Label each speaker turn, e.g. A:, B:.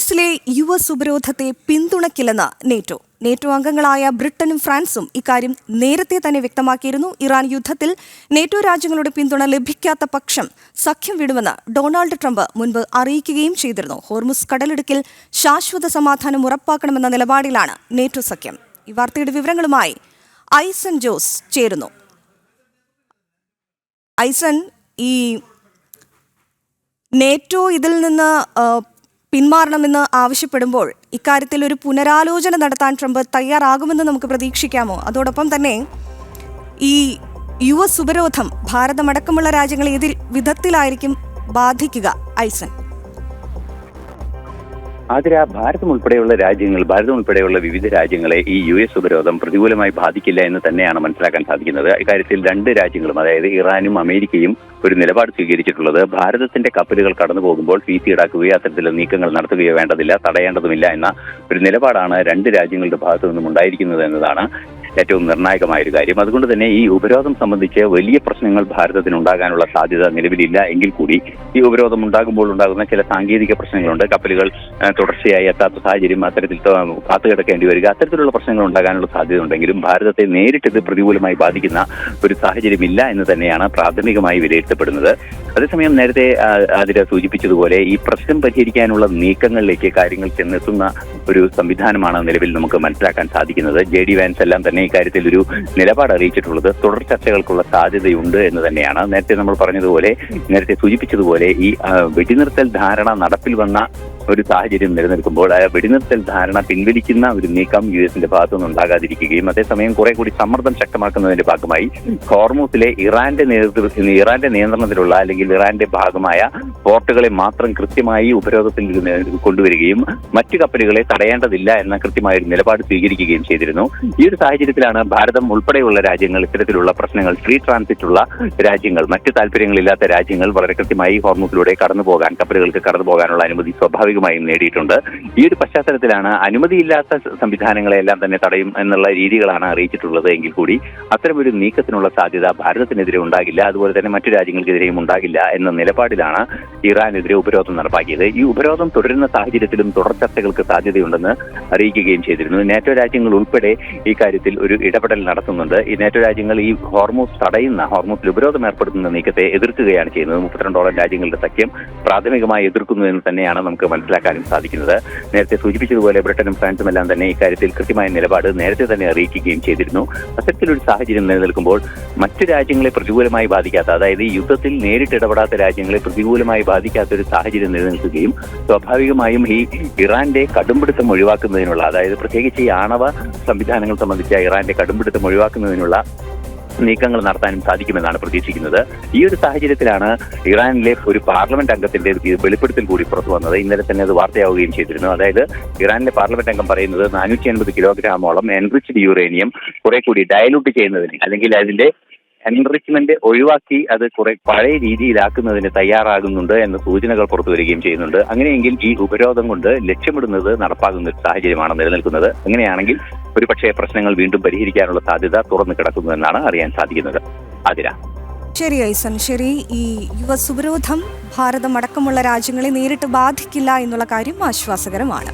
A: ഹോർമുസിലെ US ഉപരോധത്തെ പിന്തുണയ്ക്കില്ലെന്ന് NATO അംഗങ്ങളായ ബ്രിട്ടനും ഫ്രാൻസും ഇക്കാര്യം നേരത്തെ തന്നെ വ്യക്തമാക്കിയിരുന്നു. ഇറാൻ യുദ്ധത്തിൽ നേറ്റോ രാജ്യങ്ങളുടെ പിന്തുണ ലഭിക്കാത്ത പക്ഷം സഖ്യം വിടുമെന്ന് ഡൊണാൾഡ് ട്രംപ് മുൻപ് അറിയിക്കുകയും ചെയ്തിരുന്നു. ഹോർമുസ് കടലിടുക്കിൽ ശാശ്വത സമാധാനം ഉറപ്പാക്കണമെന്ന നിലപാടിലാണ് നേറ്റോ സഖ്യം. ഈ വാർത്തയുടെ വിവരങ്ങളുമായി ഐസൻ ജോസ് ചേരുന്നു. ഐസൻ, ഈ നേറ്റോ ഇതിൽ നിന്ന് പിന്മാറണമെന്ന് ആവശ്യപ്പെടുമ്പോൾ ഇക്കാര്യത്തിൽ ഒരു പുനരാലോചന നടത്താൻ ട്രംപ് തയ്യാറാകുമെന്ന് നമുക്ക് പ്രതീക്ഷിക്കാമോ? അതോടൊപ്പം തന്നെ ഈ US ഉപരോധം ഭാരതമടക്കമുള്ള രാജ്യങ്ങളെ ഏത് വിധത്തിലായിരിക്കും ബാധിക്കുക? ഐസൻ,
B: ഭാരതം ഉൾപ്പെടെയുള്ള വിവിധ രാജ്യങ്ങളെ ഈ US ഉപരോധം പ്രതികൂലമായി ബാധിക്കില്ല എന്ന് തന്നെയാണ് മനസ്സിലാക്കാൻ സാധിക്കുന്നത്. ഇക്കാര്യത്തിൽ രണ്ട് രാജ്യങ്ങളും, അതായത് ഇറാനും അമേരിക്കയും ഒരു നിലപാട് സ്വീകരിച്ചിട്ടുള്ളത് ഭാരതത്തിന്റെ കപ്പലുകൾ കടന്നു പോകുമ്പോൾ ഫീസ് ഈടാക്കുകയോ അത്തരത്തിലുള്ള നീക്കങ്ങൾ നടത്തുകയോ വേണ്ടതില്ല, തടയേണ്ടതുമില്ല എന്ന ഒരു നിലപാടാണ് രണ്ട് രാജ്യങ്ങളുടെ ഭാഗത്തു നിന്നും ഉണ്ടായിരിക്കുന്നത് എന്നതാണ് ഏറ്റവും നിർണായകമായ ഒരു കാര്യം. അതുകൊണ്ട് തന്നെ ഈ ഉപരോധം സംബന്ധിച്ച് വലിയ പ്രശ്നങ്ങൾ ഭാരതത്തിന് ഉണ്ടാകാനുള്ള സാധ്യത നിലവിലില്ല. എങ്കിൽ കൂടി ഈ ഉപരോധം ഉണ്ടാകുമ്പോൾ ഉണ്ടാകുന്ന ചില സാങ്കേതിക പ്രശ്നങ്ങളുണ്ട്. കപ്പലുകൾ തുടർച്ചയായി എത്താത്ത സാഹചര്യം, അത്തരത്തിൽ കാത്തുകിടക്കേണ്ടി വരിക, അത്തരത്തിലുള്ള പ്രശ്നങ്ങൾ ഉണ്ടാകാനുള്ള സാധ്യത ഉണ്ടെങ്കിലും ഭാരതത്തെ നേരിട്ട് ഇത് പ്രതികൂലമായി ബാധിക്കുന്ന ഒരു സാഹചര്യമില്ല എന്ന് തന്നെയാണ് പ്രാഥമികമായി വിലയിരുത്തപ്പെടുന്നത്. അതേസമയം നേരത്തെ അതിൽ സൂചിപ്പിച്ചതുപോലെ ഈ പ്രശ്നം പരിഹരിക്കാനുള്ള നീക്കങ്ങളിലേക്ക് കാര്യങ്ങൾ ചെന്നെത്തുന്ന ഒരു സംവിധാനമാണ് നിലവിൽ നമുക്ക് മനസ്സിലാക്കാൻ സാധിക്കുന്നത്. JD വാൻസ് എല്ലാം തന്നെ ഇക്കാര്യത്തിൽ ഒരു നിലപാട് അറിയിച്ചിട്ടുള്ളത് തുടർ ചർച്ചകൾക്കുള്ള സാധ്യതയുണ്ട് എന്ന് തന്നെയാണ്. നേരത്തെ സൂചിപ്പിച്ചതുപോലെ ഈ വെടിനിർത്തൽ ധാരണ നടപ്പിൽ വന്ന ഒരു സാഹചര്യം നിലനിൽക്കുമ്പോൾ ആ വെടിനിർത്തൽ ധാരണ പിൻവലിക്കുന്ന ഒരു നീക്കം US ഭാഗത്തുനിന്ന് ഉണ്ടാകാതിരിക്കുകയും അതേസമയം കുറെ കൂടി സമ്മർദ്ദം ശക്തമാക്കുന്നതിന്റെ ഭാഗമായി ഹോർമുസിലെ ഇറാന്റെ നിയന്ത്രണത്തിലുള്ള അല്ലെങ്കിൽ ഇറാന്റെ ഭാഗമായ പോർട്ടുകളെ മാത്രം കൃത്യമായി ഉപരോധത്തിൽ കൊണ്ടുവരികയും മറ്റു കപ്പലുകളെ തടയേണ്ടതില്ല എന്ന കൃത്യമായ ഒരു നിലപാട് സ്വീകരിക്കുകയും ചെയ്തിരുന്നു. ഈ ഒരു സാഹചര്യത്തിലാണ് ഭാരതം ഉൾപ്പെടെയുള്ള രാജ്യങ്ങൾ, ഇത്തരത്തിലുള്ള പ്രശ്നങ്ങൾ, ഫ്രീ ട്രാൻസിറ്റ് ഉള്ള രാജ്യങ്ങൾ, മറ്റ് താല്പര്യങ്ങളില്ലാത്ത രാജ്യങ്ങൾ വളരെ കൃത്യമായി ഹോർമുസിലൂടെ കപ്പലുകൾക്ക് കടന്നു പോകാനുള്ള അനുമതി സ്വാഭാവികമായും നേടിയിട്ടുണ്ട്. ഈ ഒരു പശ്ചാത്തലത്തിലാണ് അനുമതിയില്ലാത്ത സംവിധാനങ്ങളെല്ലാം തന്നെ തടയും എന്നുള്ള രീതികളാണ് അറിയിച്ചിട്ടുള്ളത്. എങ്കിൽ കൂടി അത്തരമൊരു നീക്കത്തിനുള്ള സാധ്യത ഭാരതത്തിനെതിരെ ഉണ്ടാകില്ല, അതുപോലെ തന്നെ മറ്റു രാജ്യങ്ങൾക്കെതിരെയും ഉണ്ടാകില്ല എന്ന നിലപാടിലാണ് ഇറാനെതിരെ ഉപരോധം നടപ്പാക്കിയത്. ഈ ഉപരോധം തുടരുന്ന സാഹചര്യത്തിലും തുടർ ചർച്ചകൾക്ക് സാധ്യതയുണ്ടെന്ന് അറിയിക്കുകയും ചെയ്തിരുന്നു. നേറ്റോ രാജ്യങ്ങൾ ഉൾപ്പെടെ ഈ കാര്യത്തിൽ ഒരു ഇടപെടൽ നടത്തുന്നുണ്ട്. ഈ നേറ്റോ രാജ്യങ്ങൾ ഈ ഹോർമുസിൽ ഉപരോധം ഏർപ്പെടുത്തുന്ന നീക്കത്തെ എതിർക്കുകയാണ് ചെയ്യുന്നത്. 32 രാജ്യങ്ങളുടെ സഖ്യം പ്രാഥമികമായി എതിർക്കുന്നു എന്ന് തന്നെയാണ് നമുക്ക് മനസ്സിലാക്കാനും സാധിക്കുന്നത്. നേരത്തെ സൂചിപ്പിച്ചതുപോലെ ബ്രിട്ടനും ഫ്രാൻസും എല്ലാം തന്നെ ഇക്കാര്യത്തിൽ കൃത്യമായ നിലപാട് നേരത്തെ തന്നെ അറിയിക്കുകയും ചെയ്തിരുന്നു. അത്തരത്തിലൊരു സാഹചര്യം നിലനിൽക്കുമ്പോൾ മറ്റു രാജ്യങ്ങളെ പ്രതികൂലമായി ബാധിക്കാത്ത, അതായത് ഈ യുദ്ധത്തിൽ നേരിട്ട് ഇടപെടാത്ത രാജ്യങ്ങളെ പ്രതികൂലമായി ബാധിക്കാത്ത ഒരു സാഹചര്യം നിലനിൽക്കുകയും സ്വാഭാവികമായും ഈ ഇറാന്റെ കടുംപിടുത്തം ഒഴിവാക്കുന്നതിനുള്ള, അതായത് പ്രത്യേകിച്ച് ഈ ആണവ സംവിധാനങ്ങൾ സംബന്ധിച്ച ഇറാന്റെ കടുംപിടുത്തം ഒഴിവാക്കുന്നതിനുള്ള നീക്കങ്ങൾ നടത്താനും സാധിക്കുമെന്നാണ് പ്രതീക്ഷിക്കുന്നത്. ഈ ഒരു സാഹചര്യത്തിലാണ് ഇറാനിലെ ഒരു പാർലമെന്റ് അംഗത്തിന്റെ വെളിപ്പെടുത്തൽ കൂടി പുറത്തു വന്നത്. ഇന്നലെ തന്നെ അത് വാർത്തയാവുകയും ചെയ്തിരുന്നു. അതായത് ഇറാനിലെ പാർലമെന്റ് അംഗം പറയുന്നത് 450 കിലോഗ്രാമോളം എൻറിച്ച്ഡ് യുറേനിയം കുറെ കൂടി ഡയലൂട്ട് ചെയ്യുന്നതിന്, അല്ലെങ്കിൽ അതിന്റെ എൻറിച്ച്മെന്റ് ഒഴിവാക്കി അത് കുറെ പഴയ രീതിയിലാക്കുന്നതിന് തയ്യാറാകുന്നുണ്ട് എന്ന സൂചനകൾ പുറത്തു വരികയും ചെയ്യുന്നുണ്ട്. അങ്ങനെയെങ്കിൽ ഈ ഉപരോധം കൊണ്ട് ലക്ഷ്യമിടുന്നത് നടപ്പാകുന്ന ഒരു സാഹചര്യമാണ് നിലനിൽക്കുന്നത്. അങ്ങനെയാണെങ്കിൽ ഒരുപക്ഷെ പ്രശ്നങ്ങൾ വീണ്ടും പരിഹരിക്കാനുള്ള സാധ്യത തുറന്നു കിടക്കുന്നുവെന്നാണ് അറിയാൻ സാധിക്കുന്നത്.
A: ശരി ഐസൻ, ശരി. ഈ US ഉപരോധം ഭാരതമടക്കമുള്ള രാജ്യങ്ങളെ നേരിട്ട് ബാധിക്കില്ല എന്നുള്ള കാര്യം ആശ്വാസകരമാണ്.